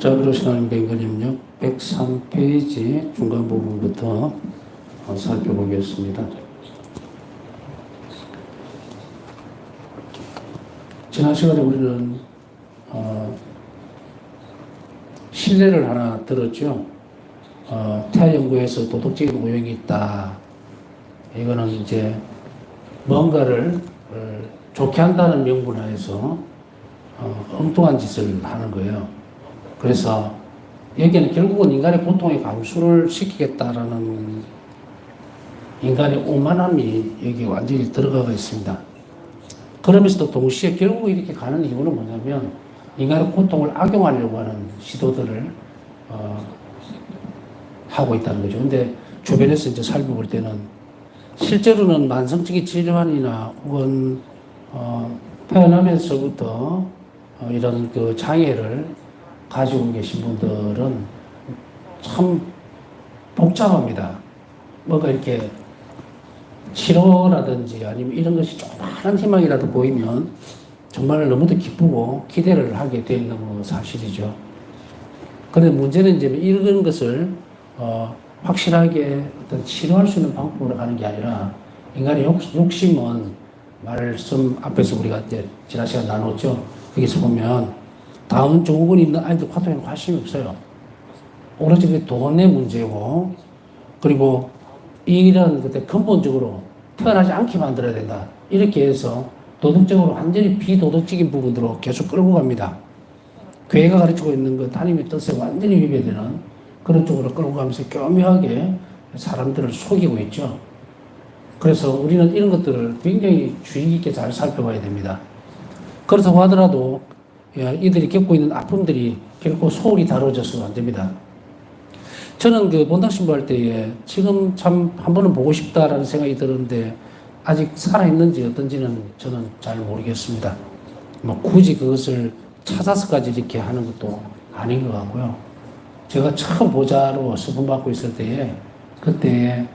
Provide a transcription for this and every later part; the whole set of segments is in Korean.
자비로우신 하나님 뱅글림역 103페이지 중간 부분부터 살펴보겠습니다. 지난 시간에 우리는 신뢰를 하나 들었죠. 태아연구에서 도덕적인 오용이 있다. 이거는 이제 뭔가를 좋게 한다는 명분하에서 엉뚱한 짓을 하는 거예요. 그래서 여기는 결국은 인간의 고통의 감수를 시키겠다라는 인간의 오만함이 여기 완전히 들어가 있습니다. 그러면서도 동시에 결국 이렇게 가는 이유는 뭐냐면 인간의 고통을 악용하려고 하는 시도들을 하고 있다는 거죠. 근데 주변에서 이제 살펴볼 때는 실제로는 만성적인 질환이나 혹은 태어나면서부터 이런 그 장애를 가지고 계신 분들은 참 복잡합니다. 뭔가 이렇게 치료라든지 아니면 이런 것이 조그마한 희망이라도 보이면 정말 너무도 기쁘고 기대를 하게 되어 있는 건 사실이죠. 그런데 문제는 이제 이런 것을 확실하게 어떤 치료할 수 있는 방법으로 가는 게 아니라 인간의 욕심은 말씀 앞에서 우리가 이제 지난 시간 나눴죠. 거기서 보면 다운 증후군이 있는 아이들 고통에는 관심이 없어요. 오로지 그 돈의 문제고, 그리고 이런 그때 근본적으로 태어나지 않게 만들어야 된다. 이렇게 해서 도덕적으로 완전히 비도덕적인 부분으로 계속 끌고 갑니다. 교회가 가르치고 있는 것, 하나님의 뜻에 완전히 위배되는 그런 쪽으로 끌고 가면서 교묘하게 사람들을 속이고 있죠. 그래서 우리는 이런 것들을 굉장히 주의 깊게 잘 살펴봐야 됩니다. 그렇다고 하더라도 이들이 겪고 있는 아픔들이 결코 소홀히 다뤄져서는 안 됩니다. 저는 그 본당신부 할 때에 지금 참 한 번은 보고 싶다라는 생각이 들었는데 아직 살아있는지 어떤지는 저는 잘 모르겠습니다. 뭐 굳이 그것을 찾아서까지 이렇게 하는 것도 아닌 것 같고요. 제가 처음 보좌로 수분받고 있을 때에 그때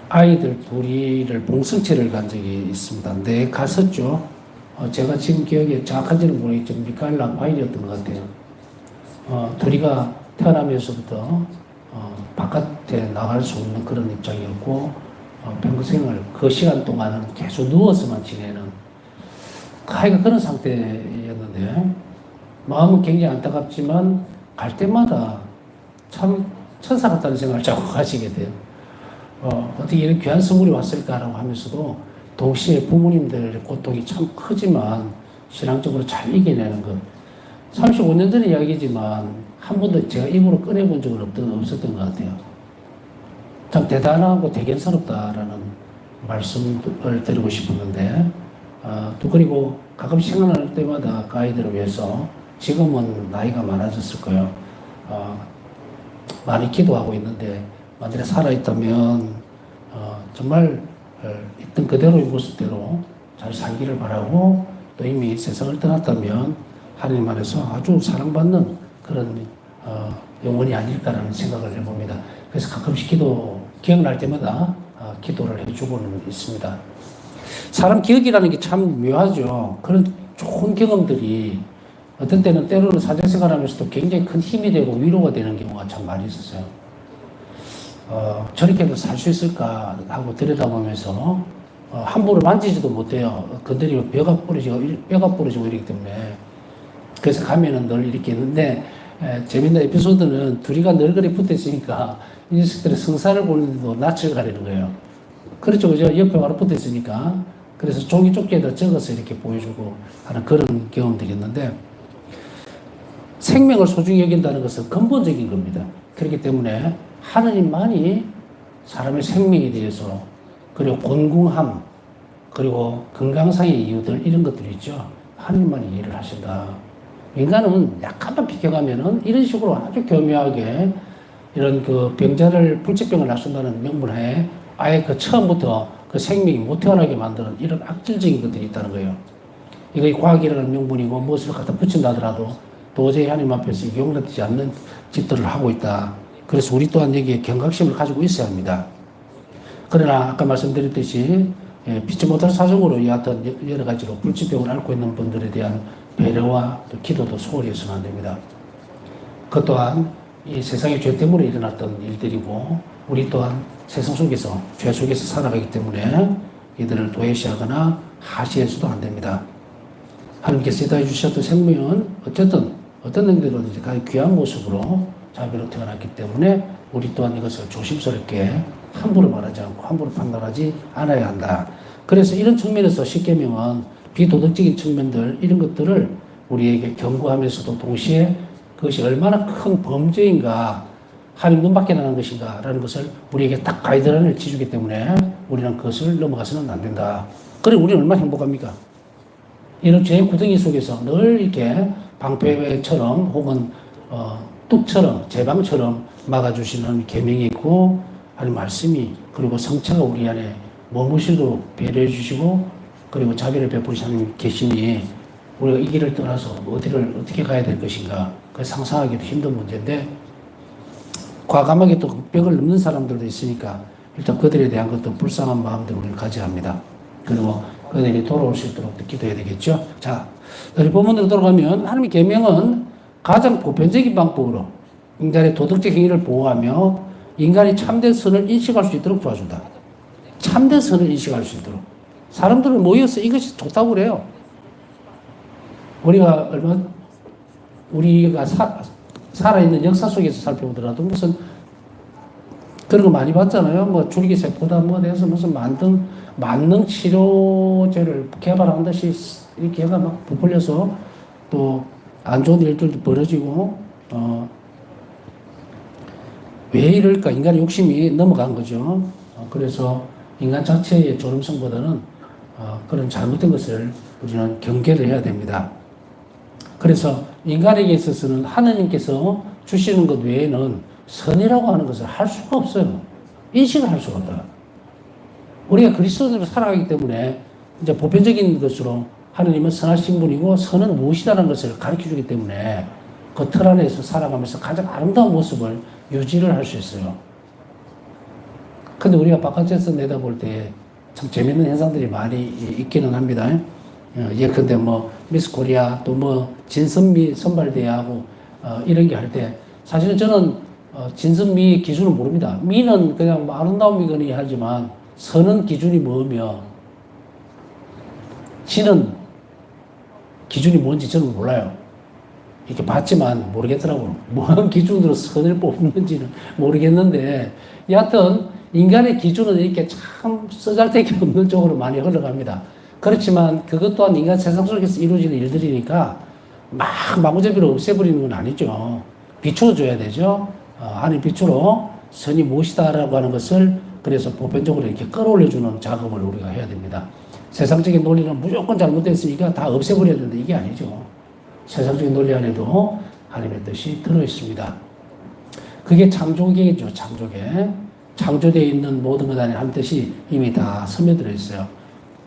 아이들 둘이를 봉성체를 간 적이 있습니다. 네, 갔었죠. 제가 지금 기억에 정확한지는 모르겠지만 미카엘 라파일이었던 것 같아요. 둘이가 태어나면서부터 바깥에 나갈 수 없는 그런 입장이었고 평생을 그 시간 동안은 계속 누워서만 지내는 아이가 그런 상태였는데 마음은 굉장히 안타깝지만 갈 때마다 참 천사 같다는 생각을 자꾸 가지게 돼요. 어떻게 이런 귀한 선물이 왔을까라고 하면서도 동시에 부모님들의 고통이 참 크지만 신앙적으로 잘 이겨내는 것. 35년 전의 이야기지만 한 번도 제가 입으로 꺼내본 적은 없었던 것 같아요. 참 대단하고 대견스럽다라는 말씀을 드리고 싶었는데 또 그리고 가끔 생각날 때마다 그 아이들을 위해서 지금은 나이가 많아졌을 거예요. 많이 기도하고 있는데 만약에 살아있다면 정말 있던 그대로의 모습대로 잘 살기를 바라고 또 이미 세상을 떠났다면 하나님 안에서 아주 사랑받는 그런 영혼이 아닐까라는 생각을 해봅니다. 그래서 가끔씩 기억날 때마다 기도를 해주고는 있습니다. 사람 기억이라는 게 참 묘하죠. 그런 좋은 경험들이 어떤 때는 때로는 사회생활 하면서도 굉장히 큰 힘이 되고 위로가 되는 경우가 참 많이 있었어요. 저렇게도 살 수 있을까 하고 들여다보면서 함부로 만지지도 못해요. 건드리면 뼈가 부러지고 이러기 때문에. 그래서 가면은 늘 이렇게 있는데 재밌는 에피소드는 둘이가 널그리 붙어 있으니까 이 녀석들이 성사를 보는데도 낯을 가리는 거예요. 그렇죠, 그죠? 옆에 바로 붙어 있으니까. 그래서 종이 쪽지에다 적어서 이렇게 보여주고 하는 그런 경험들이 있는데 생명을 소중히 여긴다는 것은 근본적인 겁니다. 그렇기 때문에 하느님만이 사람의 생명에 대해서 그리고 곤궁함 그리고 건강상의 이유들 이런 것들이 있죠. 하느님만이 이해를 하신다. 인간은 약간만 비켜가면은 이런 식으로 아주 교묘하게 이런 그 병자를 불치병을 낫춘다는 명분하에 아예 그 처음부터 그 생명이 못 태어나게 만드는 이런 악질적인 것들이 있다는 거예요. 이거 과학이라는 명분이고 무엇을 갖다 붙인다 하더라도 도저히 하나님 앞에서 용납되지 않는 짓들을 하고 있다. 그래서 우리 또한 여기에 경각심을 가지고 있어야 합니다. 그러나 아까 말씀드렸듯이 피치 못할 사정으로 여하튼 여러 가지로 불치병을 앓고 있는 분들에 대한 배려와 또 기도도 소홀히 해서는 안 됩니다. 그 또한 이 세상의 죄 때문에 일어났던 일들이고 우리 또한 세상 속에서 죄 속에서 살아가기 때문에 이들을 도외시하거나 하시해서도 안 됩니다. 하나님께서 세다해 주셨던 생명은 어쨌든 어떤 능력이든지 가장 귀한 모습으로 자비로 태어났기 때문에 우리 또한 이것을 조심스럽게 함부로 말하지 않고 함부로 판단하지 않아야 한다. 그래서 이런 측면에서 십계명은 비도덕적인 측면들 이런 것들을 우리에게 경고하면서도 동시에 그것이 얼마나 큰 범죄인가 하나님 눈 밖에 나는 것인가 라는 것을 우리에게 딱 가이드라인을 지주기 때문에 우리는 그것을 넘어가서는 안 된다. 그래 우리는 얼마나 행복합니까? 이런 죄의 구덩이 속에서 늘 이렇게 방패처럼 혹은 뚝처럼 제방처럼 막아주시는 계명이 있고 하나님 말씀이 그리고 성체가 우리 안에 머무시도록 배려해 주시고 그리고 자비를 베푸시는 하나님 계시니 우리가 이 길을 떠나서 어디를 어떻게 가야 될 것인가 그 상상하기도 힘든 문제인데 과감하게 또 벽을 넘는 사람들도 있으니까 일단 그들에 대한 것도 불쌍한 마음으로 우리는 가져야 합니다. 그리고 그들이 돌아올 수 있도록 기도해야 되겠죠. 자, 다시 본문으로 돌아가면 하나님의 계명은 가장 보편적인 방법으로 인간의 도덕적 행위를 보호하며 인간이 참된 선을 인식할 수 있도록 도와준다. 참된 선을 인식할 수 있도록. 사람들은 모여서 이것이 좋다고 그래요. 우리가 살아있는 역사 속에서 살펴보더라도 무슨 그런 거 많이 봤잖아요. 뭐 줄기세포다 뭐 돼서 무슨 만능 치료제를 개발한 듯이 이렇게 해가 막 부풀려서 또 안 좋은 일들도 벌어지고 왜 이럴까? 인간의 욕심이 넘어간 거죠. 그래서 인간 자체의 존엄성보다는 그런 잘못된 것을 우리는 경계를 해야 됩니다. 그래서 인간에게 있어서는 하나님께서 주시는 것 외에는 선이라고 하는 것을 할 수가 없어요. 인식을 할 수가 없다. 우리가 그리스도인으로 살아가기 때문에 이제 보편적인 것으로 하나님은 선하신 분이고 선은 무엇이라는 것을 가르쳐 주기 때문에 그 틀 안에서 살아가면서 가장 아름다운 모습을 유지를 할 수 있어요. 근데 우리가 바깥에서 내다볼 때 참 재밌는 현상들이 많이 있기는 합니다. 예컨대 뭐 미스 코리아 또 뭐 진선미 선발대회하고 이런 게 할 때 사실은 저는 진선미 기준을 모릅니다. 미는 그냥 아름다운 미건이 하지만 선은 기준이 뭐며 진은 기준이 뭔지 저는 몰라요. 이렇게 봤지만 모르겠더라고요. 뭔 기준으로 선을 뽑는지는 모르겠는데 여하튼 인간의 기준은 이렇게 참 쓰잘데기 없는 쪽으로 많이 흘러갑니다. 그렇지만 그것 또한 인간 세상 속에서 이루어지는 일들이니까 막 마구잡이로 없애버리는 건 아니죠. 비추어줘야 되죠. 하나님 빛으로 선이 무엇이다라고 하는 것을 그래서 보편적으로 이렇게 끌어올려주는 작업을 우리가 해야 됩니다. 세상적인 논리는 무조건 잘못됐으니까 다 없애버려야 되는데 이게 아니죠. 세상적인 논리 안에도 하나님의 뜻이 들어있습니다. 그게 창조계죠. 창조계. 창조되어 있는 모든 것 안에 한 뜻이 이미 다 스며들어 있어요.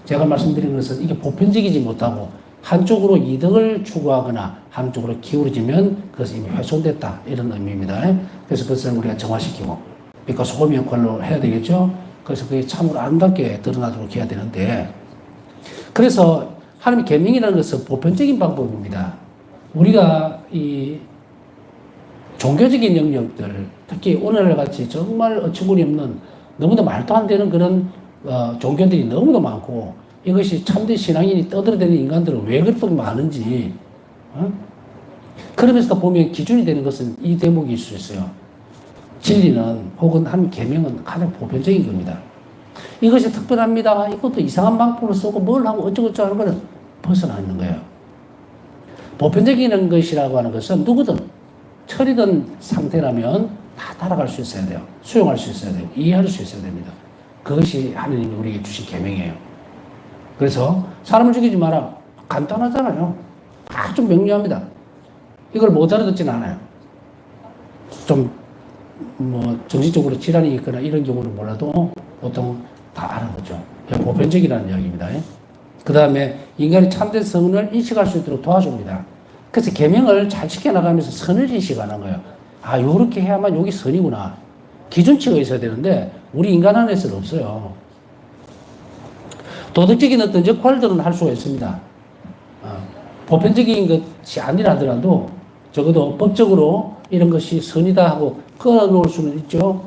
제가 말씀드린 것은 이게 보편적이지 못하고 한쪽으로 이득을 추구하거나 한쪽으로 기울어지면 그것이 이미 훼손됐다. 이런 의미입니다. 그래서 그것을 우리가 정화시키고 빛과 소금 역할로 해야 되겠죠. 그래서 그게 참으로 아름답게 드러나도록 해야 되는데 그래서 하나님의 계명이라는 것은 보편적인 방법입니다. 우리가 이 종교적인 영역들, 특히 오늘날 같이 정말 어처구니 없는 너무도 말도 안 되는 그런 종교들이 너무도 많고 이것이 참된 신앙인이 떠들어대는 인간들은 왜 그렇게 많은지 그러면서 보면 기준이 되는 것은 이 대목일 수 있어요. 진리는 혹은 하나님의 계명은 가장 보편적인 겁니다. 이것이 특별합니다. 이것도 이상한 방법으로 쓰고 뭘 하고 어쩌고저쩌고 하는 것은 벗어나 있는 거예요. 보편적인 것이라고 하는 것은 누구든 철이든 상태라면 다 따라갈 수 있어야 돼요. 수용할 수 있어야 돼요. 이해할 수 있어야 됩니다. 그것이 하나님이 우리에게 주신 계명이에요. 그래서 사람을 죽이지 마라. 간단하잖아요. 아주 명료합니다. 이걸 못 알아듣지는 않아요. 좀 뭐 정신적으로 질환이 있거나 이런 경우는 몰라도 보통 다 알아보죠. 보편적이라는 이야기입니다. 그 다음에 인간이 참된 선을 인식할 수 있도록 도와줍니다. 그래서 계명을 잘 지켜나가면서 선을 인식하는 거예요. 아, 요렇게 해야만 여기 선이구나. 기준치가 있어야 되는데 우리 인간 안에서는 없어요. 도덕적인 어떤 역할들은 할 수가 있습니다. 보편적인 것이 아니라더라도 적어도 법적으로 이런 것이 선이다 하고 끌어놓을 수는 있죠.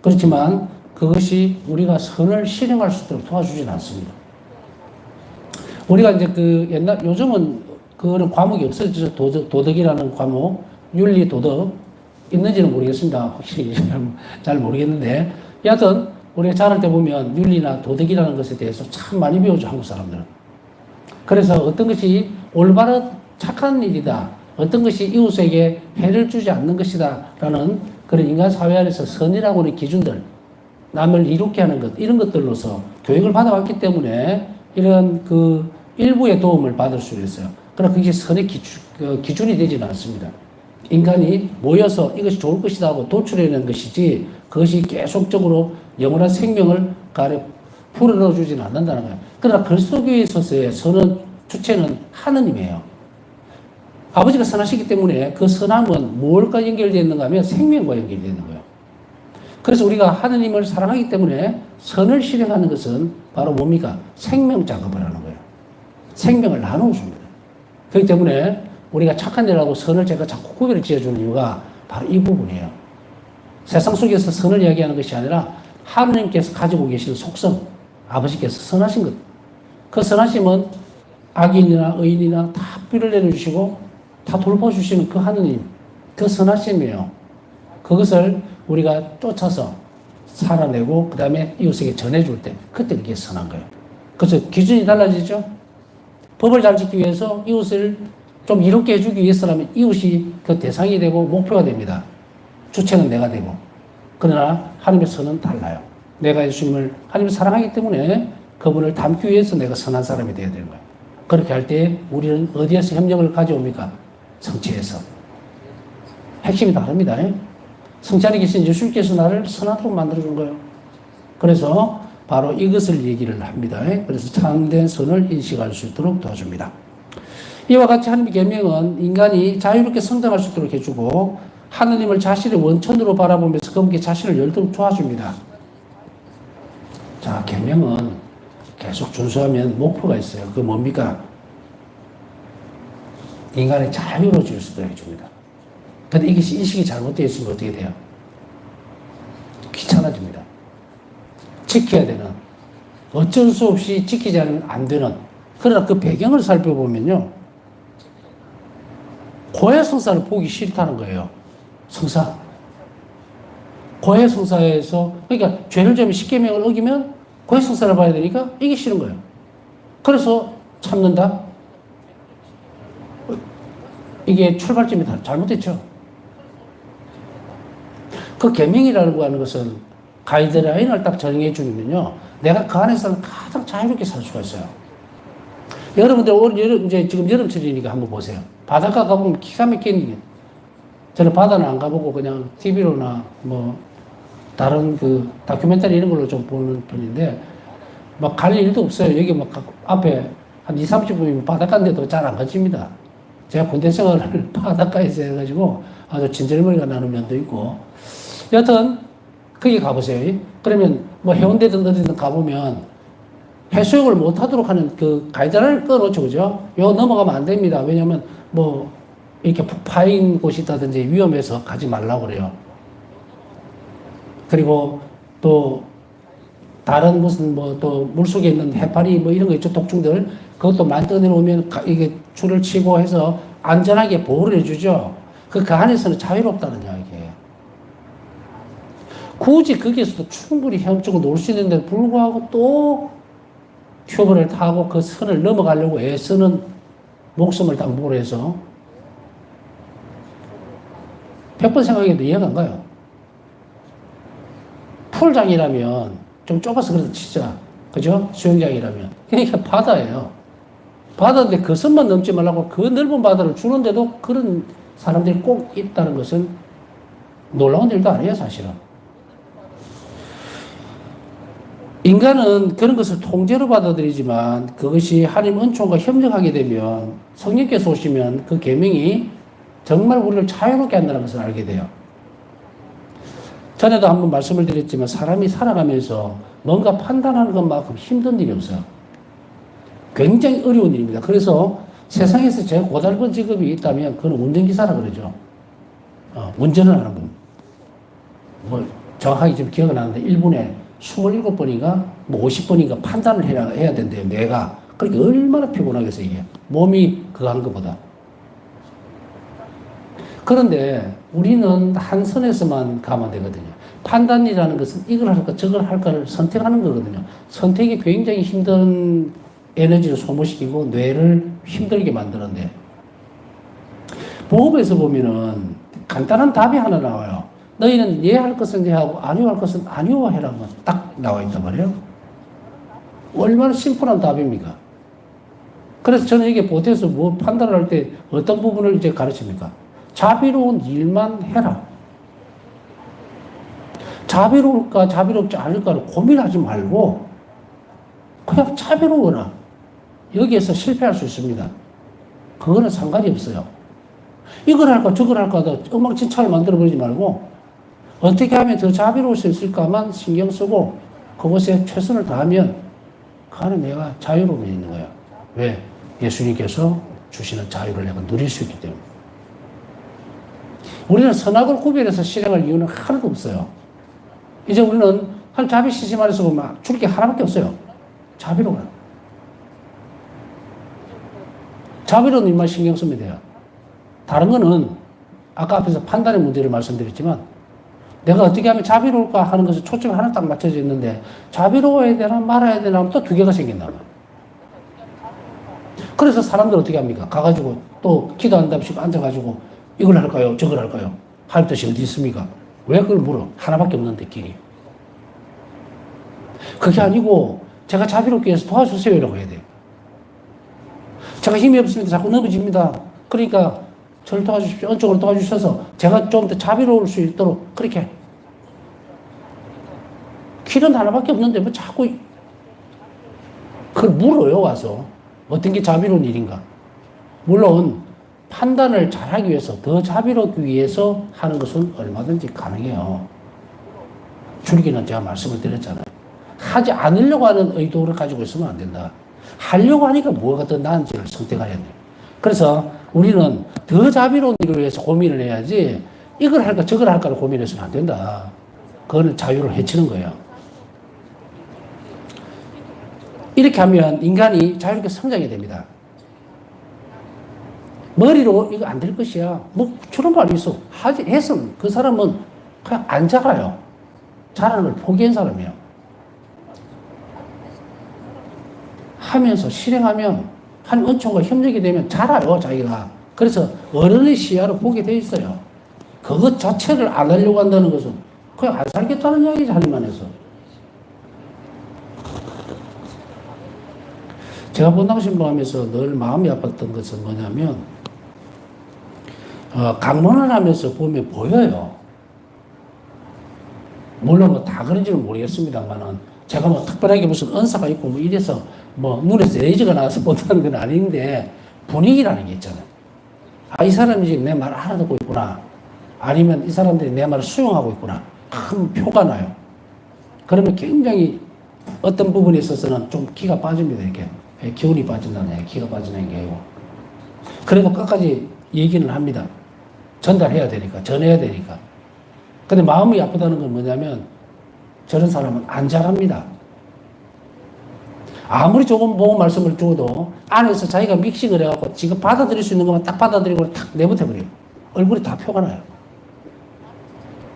그렇지만 그것이 우리가 선을 실행할 수 있도록 도와주진 않습니다. 우리가 이제 요즘은 그런 과목이 없어졌죠. 도덕이라는 과목, 윤리, 도덕 있는지는 모르겠습니다. 확실히 잘 모르겠는데, 여하튼 우리가 자랄 때 보면 윤리나 도덕이라는 것에 대해서 참 많이 배우죠, 한국 사람들은. 그래서 어떤 것이 올바른 착한 일이다, 어떤 것이 이웃에게 해를 주지 않는 것이다 라는 그런 인간 사회 안에서 선이라고 하는 기준들, 남을 이롭게 하는 것, 이런 것들로서 교육을 받아왔기 때문에 이런 일부의 도움을 받을 수 있어요. 그러나 그게 선의 기준이 되지는 않습니다. 인간이 모여서 이것이 좋을 것이다 하고 도출해내는 것이지, 그것이 계속적으로 영원한 생명을 풀어넣어 주지는 않는다는 거예요. 그러나 그리스도교에 있어서의 선은, 주체는 하느님이에요. 아버지가 선하시기 때문에 그 선함은 무엇과 연결되어 있는가 하면 생명과 연결되어 있는 거예요. 그래서 우리가 하느님을 사랑하기 때문에 선을 실행하는 것은 바로 뭡니까? 생명 작업을 하는 거예요. 생명을 나누어줍니다. 그렇기 때문에 우리가 착한 일하고 선을 제가 자꾸 구별을 지어주는 이유가 바로 이 부분이에요. 세상 속에서 선을 이야기하는 것이 아니라 하느님께서 가지고 계신 속성, 아버지께서 선하신 것. 그 선하심은 악인이나 의인이나 다 뿌리를 내려주시고 다 돌봐주시는 그 하느님, 그 선하심이에요. 그것을 우리가 쫓아서 살아내고 그 다음에 이웃에게 전해줄 때 그때 그게 선한 거예요. 그래서 기준이 달라지죠. 법을 잘 지키기 위해서 이웃을 좀 이롭게 해주기 위해서라면 이웃이 그 대상이 되고 목표가 됩니다. 주체는 내가 되고. 그러나 하나님의 선은 달라요. 내가 예수님을 하나님을 사랑하기 때문에 그분을 닮기 위해서 내가 선한 사람이 되어야 되는 거예요. 그렇게 할 때 우리는 어디에서 협력을 가져옵니까? 성체에서. 핵심이 다릅니다. 성체 안에 계신 예수님께서 나를 선하도록 만들어준 거예요. 그래서 바로 이것을 얘기를 합니다. 그래서 참된 선을 인식할 수 있도록 도와줍니다. 이와 같이 하나님의 계명은 인간이 자유롭게 성장할 수 있도록 해주고 하느님을 자신의 원천으로 바라보면서 그분께 자신을 열도록 도와줍니다. 자, 계명은 계속 준수하면 목표가 있어요. 그게 뭡니까? 인간의 자유로워질 수 있도록 해줍니다. 근데 이것이 인식이 잘못되어 있으면 어떻게 돼요? 귀찮아집니다. 지켜야 되는, 어쩔 수 없이 지키지 않으면 안 되는. 그러나 그 배경을 살펴보면요, 고해 성사를 보기 싫다는 거예요. 성사. 고해 성사에서, 그러니까 죄를 지으면 십계명을 어기면 고해 성사를 봐야 되니까 이게 싫은 거예요. 그래서 참는다. 이게 출발점이 다 잘못됐죠. 그 계명이라는 거 하는 것은 가이드라인을 딱 정해 주면요, 내가 그 안에서는 가장 자유롭게 살 수가 있어요. 여러분들 이제 지금 여름철이니까 한번 보세요. 바닷가 가보면 기가 막히는 게, 저는 바다는 안 가보고 그냥 TV로나 뭐 다른 다큐멘터리 이런 걸로 좀 보는 편인데, 막 갈 일도 없어요. 여기 막 앞에 한 20-30분이면 바닷가인데도 잘 안 가집니다. 제가 군대 생활을 바닷가에서 해가지고 아주 진절머리가 나는 면도 있고. 여하튼 거기 가보세요. 그러면 뭐 해운대든 어디든 가보면 해수욕을 못하도록 하는 그 가이드라인을 꺼놓죠. 그죠? 요 넘어가면 안 됩니다. 왜냐면 뭐 이렇게 푹 파인 곳이 있다든지 위험해서 가지 말라고 그래요. 그리고 또 다른 무슨 뭐 또 물속에 있는 해파리 뭐 이런 거 있죠. 독충들. 그것도 많이 떠내려오면 이게 줄을 치고 해서 안전하게 보호를 해주죠. 그 안에서는 자유롭다는 이야기예요. 굳이 거기에서도 충분히 헤엄치고 놀 수 있는데 불구하고 또 튜브를 타고 그 선을 넘어가려고 애쓰는 목숨을 담보로 해서 100번 생각해도 이해가 안 가요. 풀장이라면 좀 좁아서 그래도 치자. 그죠? 수영장이라면. 그러니까 바다예요. 바다인데 그 선만 넘지 말라고 그 넓은 바다를 주는데도 그런 사람들이 꼭 있다는 것은 놀라운 일도 아니에요, 사실은. 인간은 그런 것을 통제로 받아들이지만 그것이 하나님 은총과 협력하게 되면 성령께서 오시면 그 계명이 정말 우리를 자유롭게 한다는 것을 알게 돼요. 전에도 한번 말씀을 드렸지만 사람이 살아가면서 뭔가 판단하는 것만큼 힘든 일이 없어요. 굉장히 어려운 일입니다. 그래서 세상에서 제일 고달픈 직업이 있다면 그건 운전기사라 그러죠. 운전을 하는 분. 뭐 정확하게 지금 기억은 안 나는데 1분에 27번인가 뭐 50번인가 판단을 해야 된대요. 뇌가. 그러니까 얼마나 피곤하겠어요 이게. 몸이 그거 한 것보다. 그런데 우리는 한 선에서만 가면 되거든요. 판단이라는 것은 이걸 할까 저걸 할까를 선택하는 거거든요. 선택이 굉장히 힘든 에너지를 소모시키고 뇌를 힘들게 만드는데 보험에서 보면은 간단한 답이 하나 나와요. 너희는 예 할 것은 예 하고 아니요 할 것은 아니요 해라고 딱 나와 있단 말이에요. 얼마나 심플한 답입니까? 그래서 저는 이게 보태서 뭐 판단을 할 때 어떤 부분을 이제 가르칩니까? 자비로운 일만 해라. 자비로울까 자비롭지 않을까를 고민하지 말고 그냥 자비로워라. 여기에서 실패할 수 있습니다. 그거는 상관이 없어요. 이걸 할까 저걸 할까 엉망진창을 만들어버리지 말고 어떻게 하면 더 자비로울 수 있을까만 신경 쓰고 그것에 최선을 다하면 그 안에 내가 자유로움이 있는 거야. 왜? 예수님께서 주시는 자유를 내가 누릴 수 있기 때문에. 우리는 선악을 구별해서 실행할 이유는 하나도 없어요. 이제 우리는 한 자비 시스템에서 보면 줄 게 하나밖에 없어요. 자비로워라. 자비로운 일만 신경 쓰면 돼요. 다른 거는 아까 앞에서 판단의 문제를 말씀드렸지만 내가 어떻게 하면 자비로울까 하는 것에 초점이 하나 딱 맞춰져 있는데 자비로워야 되나 말아야 되나 하면 또 두 개가 생긴다. 그래서 사람들 어떻게 합니까? 가가지고 또 기도한답시고 앉아가지고 이걸 할까요? 저걸 할까요? 할 뜻이 어디 있습니까? 왜 그걸 물어? 하나밖에 없는데 길이. 그게 아니고 제가 자비롭게 해서 도와주세요 이라고 해야 돼요. 제가 힘이 없습니다. 자꾸 넘어집니다. 그러니까 저를 도와주십시오. 언쪽으로 도와주셔서 제가 좀 더 자비로울 수 있도록 그렇게. 길은 하나밖에 없는데 뭐 자꾸 그걸 물어요 와서. 어떤 게 자비로운 일인가. 물론 판단을 잘하기 위해서 더 자비롭기 위해서 하는 것은 얼마든지 가능해요. 줄기는 제가 말씀을 드렸잖아요. 하지 않으려고 하는 의도를 가지고 있으면 안 된다. 하려고 하니까 뭐가 더 나은지를 선택해야 돼요. 그래서 우리는 더 자비로운 일을 위해서 고민을 해야지 이걸 할까 저걸 할까를 고민해서는 안 된다. 그거는 자유를 해치는 거예요. 이렇게 하면 인간이 자유롭게 성장이 됩니다. 머리로 이거 안 될 것이야. 뭐 저런 말이 있어. 하지 했으면 그 사람은 그냥 안 자라요. 자라는 걸 포기한 사람이에요. 하면서 실행하면 한 은총과 협력이 되면 자라요 자기가. 그래서 어른의 시야로 보게 돼 있어요. 그것 자체를 안 하려고 한다는 것은 그냥 안 살겠다는 이야기지 하기만 해서. 제가 본당신봉하면서 늘 마음이 아팠던 것은 뭐냐면 강론을 하면서 보면 보여요. 물론 뭐 다 그런지는 모르겠습니다만은 제가 뭐 특별하게 무슨 은사가 있고 뭐 이래서 뭐 눈에서 레이저가 나와서 본다는 건 아닌데 분위기라는 게 있잖아요. 아, 이 사람이 지금 내 말 알아듣고 있구나. 아니면 이 사람들이 내 말을 수용하고 있구나. 큰 표가 나요. 그러면 굉장히 어떤 부분에 있어서는 좀 기가 빠집니다. 이렇게 기운이 빠진다는 얘기, 기가 빠지는 게 아니고. 그래도 끝까지 얘기는 합니다. 전달해야 되니까, 전해야 되니까. 근데 마음이 아프다는 건 뭐냐면 저런 사람은 안 잘합니다. 아무리 조금 보고 말씀을 주어도 안에서 자기가 믹싱을 해갖고 지금 받아들일 수 있는 것만 딱 받아들이고 탁 내뱉어버려요. 얼굴이 다 표가 나요.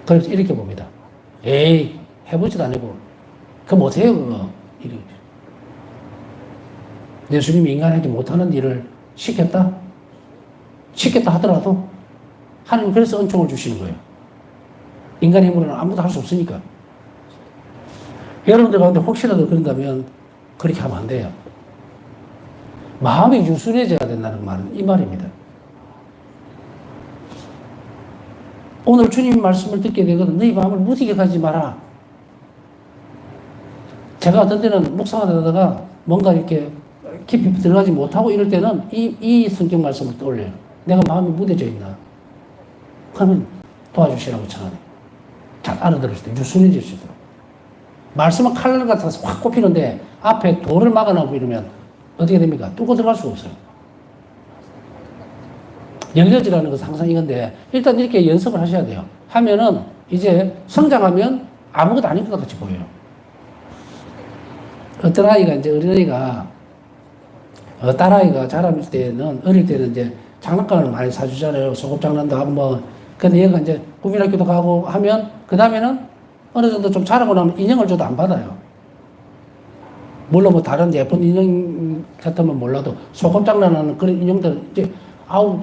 그래서 이렇게 봅니다. 에이, 해보지도 않고. 그거 못해요, 그거. 이렇게. 예수님이 인간에게 못하는 일을 시켰다? 시켰다 하더라도 하나님 그래서 은총을 주시는 거예요. 인간의 힘으로는 아무도 할 수 없으니까. 여러분들 가운데 혹시라도 그런다면 그렇게 하면 안 돼요. 마음이 유순해져야 된다는 말은 이 말입니다. 오늘 주님 말씀을 듣게 되거든. 너희 마음을 무디게 가지 마라. 제가 어떤 때는 묵상을 하다가 뭔가 이렇게 깊이 들어가지 못하고 이럴 때는 이 성경 말씀을 떠올려요. 내가 마음이 무뎌져 있나? 그러면 도와주시라고 청하네. 잘 알아들을 수 있도록, 유순해질 수 있도록. 말씀은 칼날 같아서 확 꼽히는데 앞에 돌을 막아놓고 이러면 어떻게 됩니까? 뚫고 들어갈 수가 없어요. 열려지라는 것은 항상 이건데, 일단 이렇게 연습을 하셔야 돼요. 하면은, 이제 성장하면 아무것도 아닌 것 같이 보여요. 어떤 아이가, 이제 어린아이가, 딸아이가 어릴 때는 이제 장난감을 많이 사주잖아요. 소꿉장난도 하고 뭐. 근데 얘가 이제 국민학교도 가고 하면, 그 다음에는 어느 정도 좀 자라고 나면 인형을 줘도 안 받아요. 물론 뭐 다른 예쁜 인형 같으면 몰라도 소꿉장난하는 그런 인형들, 이제,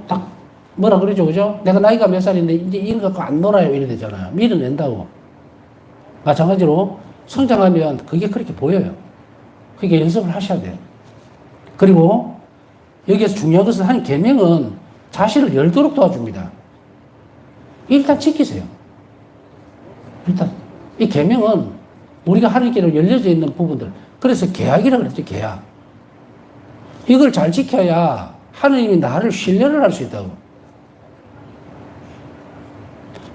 딱 뭐라 그러죠, 그죠? 내가 나이가 몇 살인데 이제 이거 갖고 안 놀아요. 이래 되잖아요. 밀어낸다고. 마찬가지로 성장하면 그게 그렇게 보여요. 그게 연습을 하셔야 돼요. 그리고 여기에서 중요한 것은 한 계명은 자신을 열도록 도와줍니다. 일단 지키세요. 일단 이 계명은 우리가 하나님께로 열려져 있는 부분들, 그래서 계약이라고 그랬죠. 계약. 이걸 잘 지켜야 하나님이 나를 신뢰를 할 수 있다고.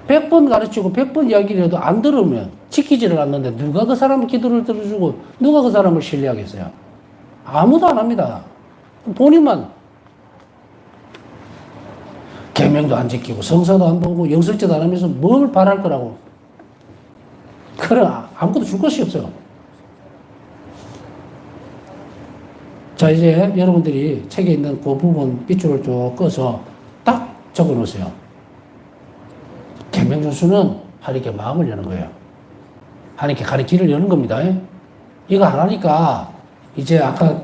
100번 가르치고 100번 이야기를 해도 안 들으면 지키지를 않는데 누가 그 사람의 기도를 들어주고 누가 그 사람을 신뢰하겠어요? 아무도 안 합니다. 본인만 계명도 안 지키고 성서도 안 보고 영설제도 안 하면서 뭘 바랄 거라고. 그래, 아무것도 줄 것이 없어요. 자, 이제 여러분들이 책에 있는 그 부분 빗줄을 쭉 꺼서 딱 적어 놓으세요. 계명 준수는 하나님께 마음을 여는 거예요. 하나님께 가는 길을 여는 겁니다. 이거 안 하니까 이제 아까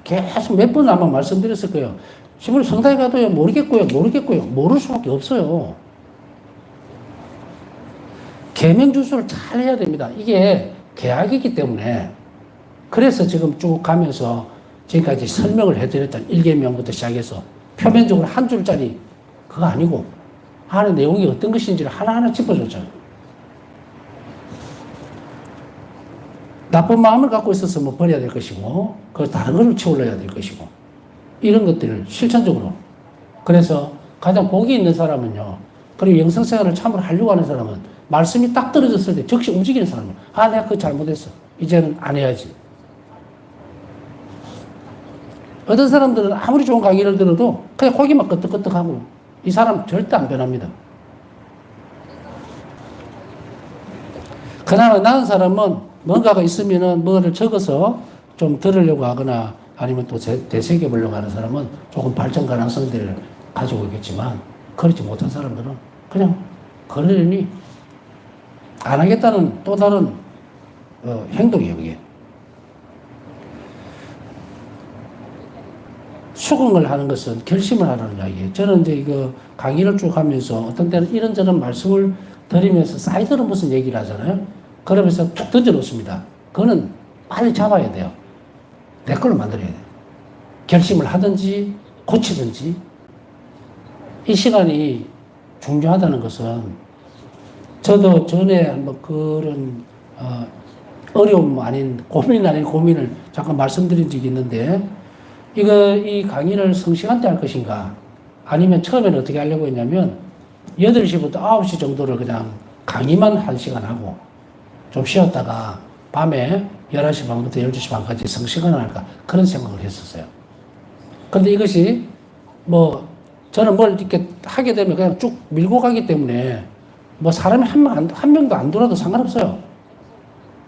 계속 몇 번 아마 말씀드렸을 거예요. 지금 성당에 가도요, 모르겠고요. 모를 수밖에 없어요. 계명 준수를 잘 해야 됩니다. 이게 계약이기 때문에. 그래서 지금 쭉 가면서 지금까지 설명을 해드렸잖아요. 1계명부터 시작해서 표면적으로 한 줄짜리 그거 아니고 하는 내용이 어떤 것인지를 하나하나 짚어줬잖아요. 나쁜 마음을 갖고 있었으면 버려야 될 것이고, 그 다른 것을 채울러야 될 것이고, 이런 것들을 실천적으로. 그래서 가장 복이 있는 사람은요, 그리고 영성생활을 참으로 하려고 하는 사람은 말씀이 딱 떨어졌을 때 즉시 움직이는 사람은, 내가 그거 잘못했어. 이제는 안 해야지. 어떤 사람들은 아무리 좋은 강의를 들어도 그냥 고기만 끄덕끄덕하고, 이 사람 절대 안 변합니다. 그나마 나은 사람은 뭔가가 있으면은 뭐를 적어서 좀 들으려고 하거나 아니면 또 되새겨 보려고 하는 사람은 조금 발전 가능성들을 가지고 있겠지만, 그렇지 못한 사람들은 그냥 그러려니 안 하겠다는 또 다른 행동이에요, 그게. 수긍을 하는 것은 결심을 하라는 이야기예요. 저는 이제 이거 강의를 쭉 하면서 어떤 때는 이런저런 말씀을 드리면서 사이드로 무슨 얘기를 하잖아요. 그러면서 툭 던져 놓습니다. 그거는 빨리 잡아야 돼요. 내 걸로 만들어야 돼요. 결심을 하든지 고치든지. 이 시간이 중요하다는 것은 저도 전에 뭐 그런 어려움 아닌 고민 아닌 고민을 잠깐 말씀드린 적이 있는데, 이 강의를 성시간 때 할 것인가, 아니면 처음에는 어떻게 하려고 했냐면 8시부터 9시 정도를 그냥 강의만 1시간 하고 좀 쉬었다가 밤에 11시 반부터 12시 반까지 성시간을 할까, 그런 생각을 했었어요. 그런데 이것이 저는 뭘 이렇게 하게 되면 그냥 쭉 밀고 가기 때문에 사람이 한 명도 안 들어도 상관없어요.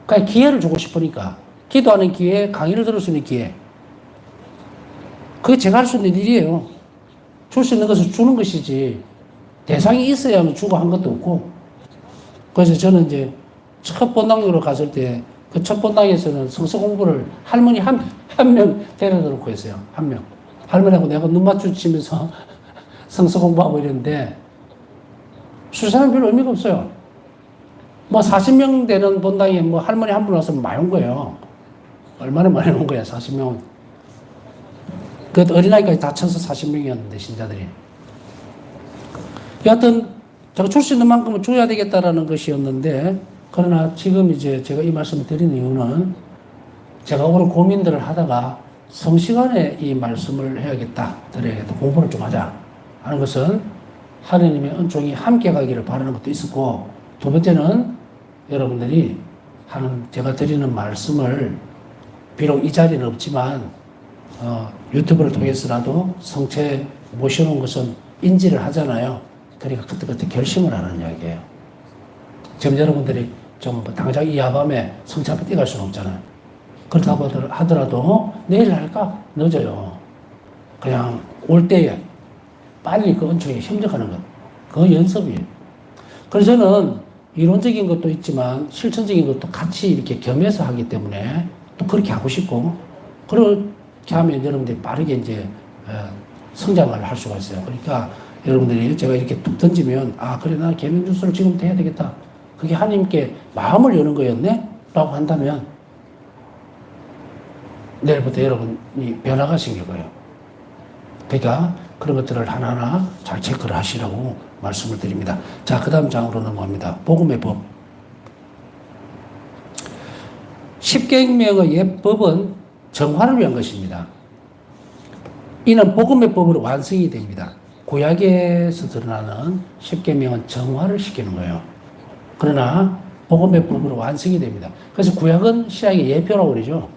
그냥 기회를 주고 싶으니까. 기도하는 기회, 강의를 들을 수 있는 기회. 그게 제가 할 수 있는 일이에요. 줄 수 있는 것을 주는 것이지, 대상이 있어야만 주고 한 것도 없고. 그래서 저는 이제 첫 본당으로 갔을 때, 그 첫 본당에서는 성서 공부를 할머니 한 명 데려다 놓고 했어요. 한 명. 할머니하고 내가 눈 맞추치면서 성서 공부하고 이랬는데, 수사는 별로 의미가 없어요. 40명 되는 본당에 할머니 한 분 왔으면 많이 온 거예요. 얼마나 많이 온 거야, 40명은. 그것도 어린아이까지 다 쳐서 40명이었는데, 신자들이. 여하튼, 제가 줄 수 있는 만큼은 줘야 되겠다라는 것이었는데, 그러나 지금 이제 제가 이 말씀을 드리는 이유는, 제가 오늘 고민들을 하다가 성시간에 이 말씀을 해야겠다, 드려야겠다, 공부를 좀 하자 하는 것은 하느님의 은총이 함께 가기를 바라는 것도 있었고, 두 번째는 여러분들이 제가 드리는 말씀을 비록 이 자리는 없지만 유튜브를 통해서라도 성체 모셔놓은 것은 인지를 하잖아요. 그러니까 그때 결심을 하는 이야기예요. 지금 여러분들이 좀 당장 이 야밤에 성찬에 뛰어갈 수는 없잖아요. 그렇다고 하더라도 내일 할까? 늦어요. 그냥 올 때에 빨리 그 은총에 힘적하는 것. 그 연습이에요. 그래서 저는 이론적인 것도 있지만 실천적인 것도 같이 이렇게 겸해서 하기 때문에 또 그렇게 하고 싶고, 그렇게 하면 여러분들이 빠르게 이제 성장을 할 수가 있어요. 그러니까 여러분들이 제가 이렇게 툭 던지면, 아, 그래, 나 계명 주스를 지금부터 해야 되겠다. 그게 하나님께 마음을 여는 거였네? 라고 한다면 내일부터 여러분이 변화가 생길 거예요. 그러니까 그런 것들을 하나하나 잘 체크를 하시라고 말씀을 드립니다. 자, 그 다음 장으로 넘어갑니다. 복음의 법. 십계명의 옛 법은 정화를 위한 것입니다. 이는 복음의 법으로 완성이 됩니다. 구약에서 드러나는 십계명은 정화를 시키는 거예요. 그러나 복음의 법으로 완성이 됩니다. 그래서 구약은 신약의 예표라고 그러죠.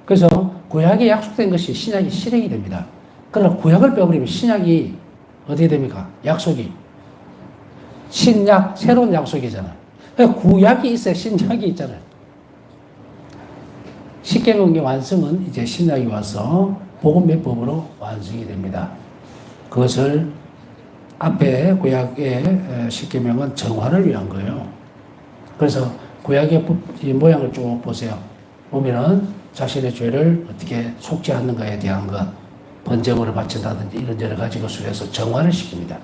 그래서 구약에 약속된 것이 신약이 실행이 됩니다. 그러나 구약을 빼버리면 신약이 어떻게 됩니까? 약속이. 신약, 새로운 약속이잖아요. 그러니까 구약이 있어야 신약이 있잖아요. 십계명의 완성은 이제 신약이 와서 복음의 법으로 완성이 됩니다. 그것을 앞에 구약의 십계명은 정화를 위한 거예요. 그래서 구약의 모양을 쭉 보세요. 보면은 자신의 죄를 어떻게 속지 않는가에 대한 것, 번제물을 바친다든지 이런 여러 가지 것을 해서 정화를 시킵니다.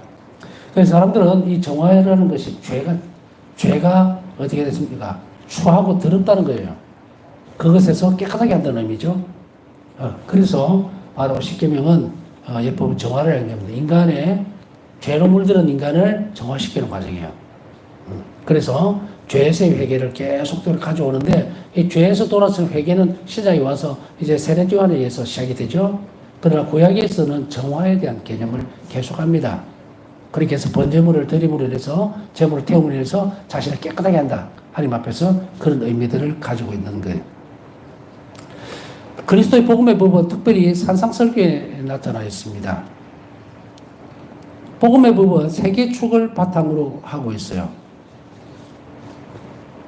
그래서 사람들은 이 정화라는 것이 죄가 어떻게 됐습니까? 추하고 더럽다는 거예요. 그것에서 깨끗하게 한다는 의미죠. 그래서 바로 십계명은 예법은 정화를 하는 겁니다. 인간의 죄로 물들은 인간을 정화시키는 과정이에요. 그래서 죄에서의 회개를 계속적으로 가져오는데, 이 죄에서 돌아선 회개는 신약에 와서 이제 세례요한에 의해서 시작이 되죠. 그러나 구약에서는 정화에 대한 개념을 계속합니다. 그렇게 해서 번제물을 드림으로 인해서 제물을 태움으로 인해서 자신을 깨끗하게 한다. 하나님 앞에서 그런 의미들을 가지고 있는 거예요. 그리스도의 복음의 법은 특별히 산상설교에 나타나 있습니다. 복음의 법은 세 개의 축을 바탕으로 하고 있어요.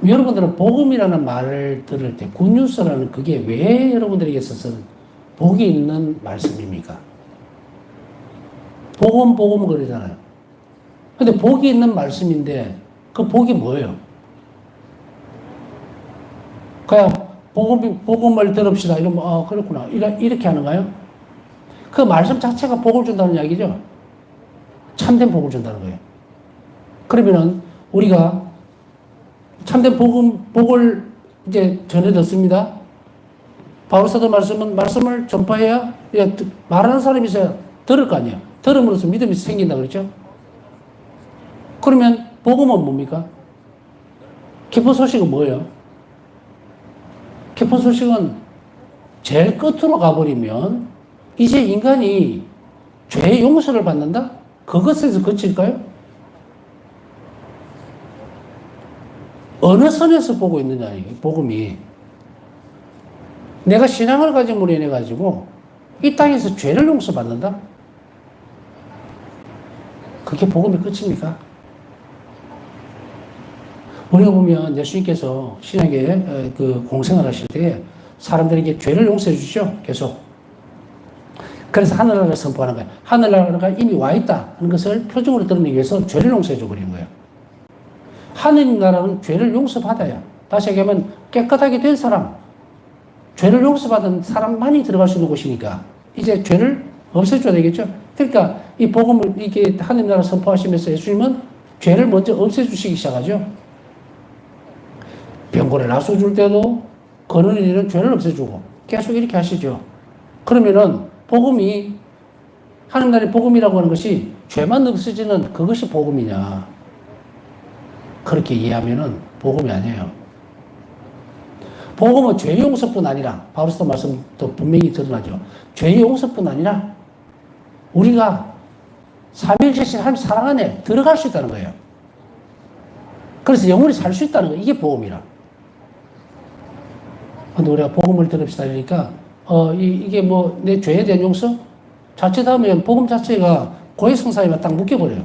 여러분들은 복음이라는 말을 들을 때 굿뉴스라는 그게 왜 여러분들에게 있어서는 복이 있는 말씀입니까? 복음 그러잖아요. 근데 복이 있는 말씀인데 그 복이 뭐예요? 그냥 복음을 들읍시다 이러면 그렇구나 이렇게 하는가요? 그 말씀 자체가 복을 준다는 이야기죠. 참된 복을 준다는 거예요. 그러면은 우리가 참된 복을 이제 전해 듣습니다. 바울사도 말씀을 전파해야, 말하는 사람이 있어야 들을 거 아니에요. 들음으로써 믿음이 생긴다 그랬죠? 그러면 복음은 뭡니까? 기쁜 소식은 뭐예요? 기쁜 소식은 제일 끝으로 가버리면 이제 인간이 죄의 용서를 받는다? 그것에서 그칠까요? 어느 선에서 보고 있느냐, 이게 복음이. 내가 신앙을 가짐으로 인해 가지고 이 땅에서 죄를 용서받는다? 그게 복음의 끝입니까? 우리가 보면 예수님께서 신약에 그 공생을 하실 때 사람들에게 죄를 용서해 주시죠, 계속. 그래서 하늘나라를 선포하는 거예요. 하늘나라가 이미 와 있다 하는 것을 표적으로 드러내기 위해서 죄를 용서해 줘 버리는 거예요. 하느님 나라는 죄를 용서받아야, 다시 얘기하면 깨끗하게 된 사람, 죄를 용서받은 사람만이 들어갈 수 있는 곳이니까 이제 죄를 없애줘야 되겠죠. 그러니까 이 복음을 이게 하느님 나라 선포하시면서 예수님은 죄를 먼저 없애주시기 시작하죠. 병고를 낫어줄 때도 거느린 일은 죄를 없애주고 계속 이렇게 하시죠. 그러면은 복음이, 하느님 나라의 복음이라고 하는 것이 죄만 없어지는 그것이 복음이냐, 그렇게 이해하면은 복음이 아니에요. 복음은 죄 용서뿐 아니라, 바울서 말씀도 분명히 드러나죠. 죄 용서뿐 아니라 우리가 삼위일체신 하나님 사랑 안에 들어갈 수 있다는 거예요. 그래서 영원히 살 수 있다는 거예요. 이게 복음이라. 근데 우리가 복음을 들읍시다 그러니까 이게 뭐 내 죄에 대한 용서? 자칫하면 복음 자체가 고해성사에만 딱 묶여버려요.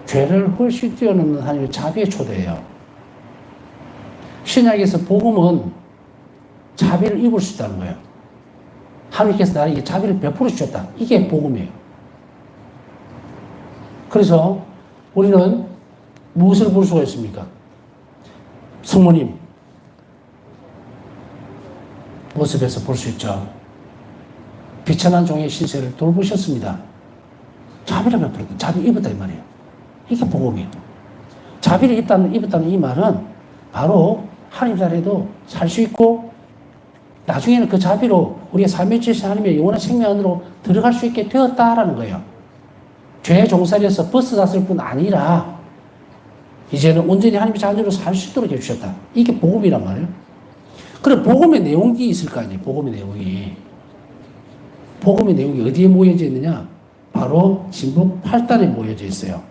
죄를 훨씬 뛰어넘는 하나님의 자비의 초대예요. 신약에서 복음은 자비를 입을 수 있다는 거예요. 하나님께서 나에게 자비를 베풀어 주셨다. 이게 복음이에요. 그래서 우리는 무엇을 볼 수가 있습니까? 성모님 모습에서 볼 수 있죠. 비천한 종의 신세를 돌보셨습니다. 자비를 베풀었다. 자비 입었다 이 말이에요. 이게 복음이에요. 자비를 입었다는 이 말은 바로 하나님 자리에도 살 수 있고 나중에는 그 자비로 우리의 삶의 질서 하나님의 영원한 생명 안으로 들어갈 수 있게 되었다라는 거예요. 죄의 종살이에서 벗어났을 뿐 아니라 이제는 온전히 하나님의 자녀로 살 수 있도록 해주셨다. 이게 복음이란 말이에요. 그럼 복음의 내용이 있을 거 아니에요. 복음의 내용이. 복음의 내용이 어디에 모여져 있느냐? 바로 진복 8단에 모여져 있어요.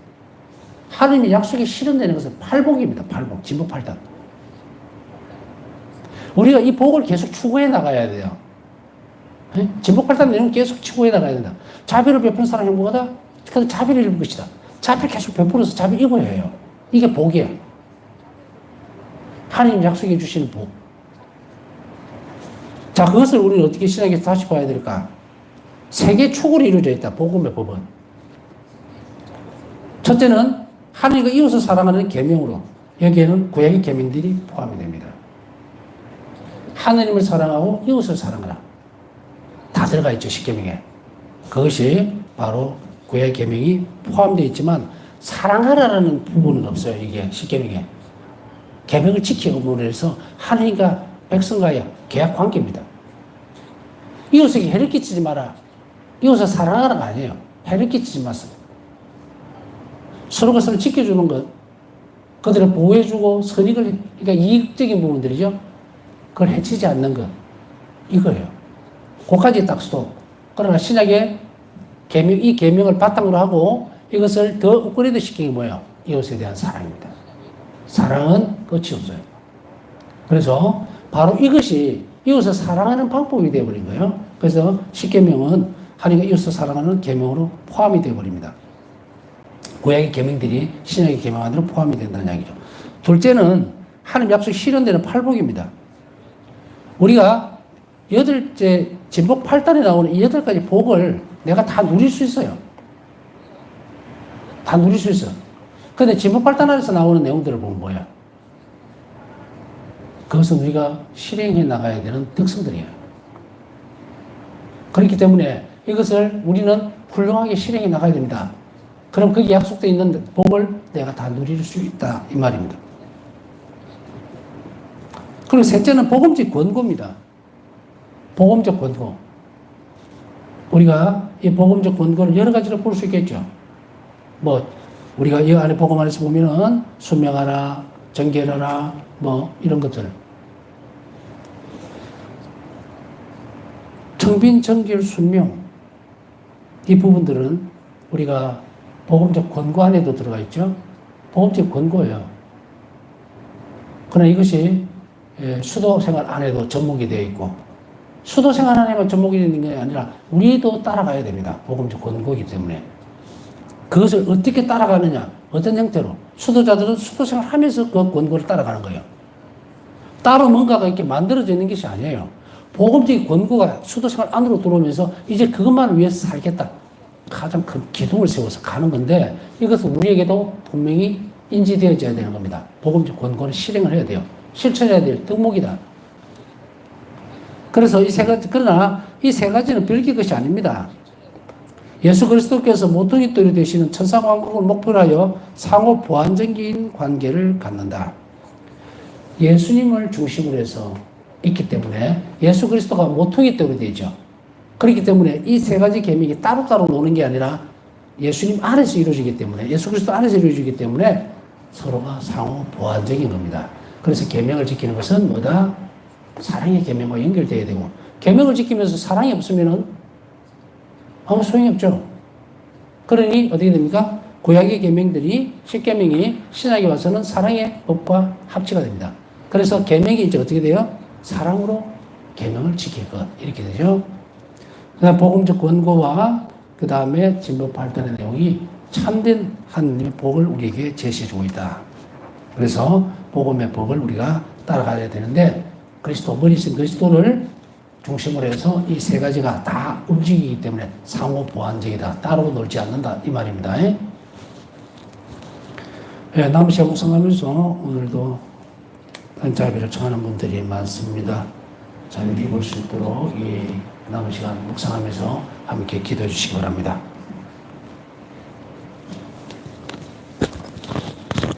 하나님의 약속이 실현되는 것은 팔복입니다. 팔복. 진복 8단. 우리가 이 복을 계속 추구해 나가야 돼요. 진복 8단 내용 계속 추구해 나가야 된다. 자비를 베푸는 사람 행복하다? 그래서 자비를 입을 것이다. 자비를 계속 베풀어서 자비 입어야 해요. 이게 복이에요. 하나님 약속해 주시는 복. 자, 그것을 우리는 어떻게 신약에서 다시 봐야 될까? 세 개의 축으로 이루어져 있다. 복음의 법은. 첫째는 하나님과 이웃을 사랑하는 계명으로 여기에는 구약의 계명들이 포함이 됩니다. 하나님을 사랑하고 이웃을 사랑하라. 다 들어가 있죠. 십계명에. 그것이 바로 구약의 계명이 포함되어 있지만 사랑하라는 부분은 없어요. 이게 십계명에. 계명을 지키고 해서 하나님과 백성과의 계약 관계입니다. 이웃에게 해를 끼치지 마라. 이웃을 사랑하라가 아니에요. 해를 끼치지 마세요. 서로가 서로 지켜주는 것, 그들을 보호해주고 선익을, 그러니까 이익적인 부분들이죠. 그걸 해치지 않는 것, 이거예요. 그까지 딱 스톱. 그러나 신약의 계명, 이 계명을 바탕으로 하고 이것을 더 업그레이드 시킨 게 뭐예요? 이웃에 대한 사랑입니다. 사랑은 끝이 없어요. 그래서 바로 이것이 이웃을 사랑하는 방법이 되어버린 거예요. 그래서 십계명은 하나님과 이웃을 사랑하는 계명으로 포함이 되어버립니다. 구약의 계명들이 신약의 계명 안으로 포함이 된다는 이야기죠. 둘째는 하나님 약속 실현되는 팔복입니다. 우리가 여덟째 진복 8단에 나오는 이 8가지 복을 내가 다 누릴 수 있어요. 다 누릴 수 있어. 그런데 진복 8단 안에서 나오는 내용들을 보면 뭐야? 그것은 우리가 실행해 나가야 되는 특성들이에요. 그렇기 때문에 이것을 우리는 훌륭하게 실행해 나가야 됩니다. 그럼 거기 약속되어 있는 복을 내가 다 누릴 수 있다 이 말입니다. 그리고 셋째는 복음적 권고입니다. 복음적 권고. 우리가 이 복음적 권고를 여러 가지로 볼 수 있겠죠. 뭐 우리가 이 안에 복음 안에서 보면은 순명하라, 정결하라, 뭐 이런 것들. 정빈, 정결, 순명 이 부분들은 우리가 복음적 권고 안에도 들어가 있죠. 복음적 권고예요. 그러나 이것이 수도 생활 안에도 접목이 되어 있고 수도 생활 안에만 접목이 되는 게 아니라 우리도 따라가야 됩니다. 복음적 권고이기 때문에. 그것을 어떻게 따라가느냐, 어떤 형태로. 수도자들은 수도 생활 하면서 그 권고를 따라가는 거예요. 따로 뭔가가 이렇게 만들어져 있는 것이 아니에요. 복음적인 권고가 수도 생활 안으로 들어오면서 이제 그것만 위해서 살겠다. 가장 큰 기둥을 세워서 가는 건데 이것은 우리에게도 분명히 인지되어져야 되는 겁니다. 복음적 권고는 실행을 해야 돼요. 실천해야 될 덕목이다. 그래서 이 세 가지, 그러나 이 세 가지는 별개 것이 아닙니다. 예수 그리스도께서 모퉁이 돌이 되시는 천상왕국을 목표로 하여 상호 보완적인 관계를 갖는다. 예수님을 중심으로 해서 있기 때문에 예수 그리스도가 모퉁이 돌이 되죠. 그렇기 때문에 이 세 가지 계명이 따로따로 노는 게 아니라 예수님 안에서 이루어지기 때문에 예수 그리스도 안에서 이루어지기 때문에 서로가 상호 보완적인 겁니다. 그래서 계명을 지키는 것은 뭐다? 사랑의 계명과 연결되어야 되고 계명을 지키면서 사랑이 없으면은 아무 소용이 없죠. 그러니 어떻게 됩니까? 구약의 계명들이 십계명이 신약에 와서는 사랑의 법과 합치가 됩니다. 그래서 계명이 이제 어떻게 돼요? 사랑으로 계명을 지킬 것 이렇게 되죠. 그다음 복음적 권고와 그 다음에 진보 발전의 내용이 참된 하나님의 복을 우리에게 제시해주고 있다. 그래서 복음의 법을 우리가 따라가야 되는데 그리스도 머리신 그리스도를 중심으로 해서 이 세 가지가 다 움직이기 때문에 상호 보완적이다. 따로 놀지 않는다. 이 말입니다. 남은 시간 묵상하면서 오늘도 자비를 청하는 분들이 많습니다. 자비를 입을 수 있도록 이 남은 시간 묵상하면서 함께 기도해 주시기 바랍니다.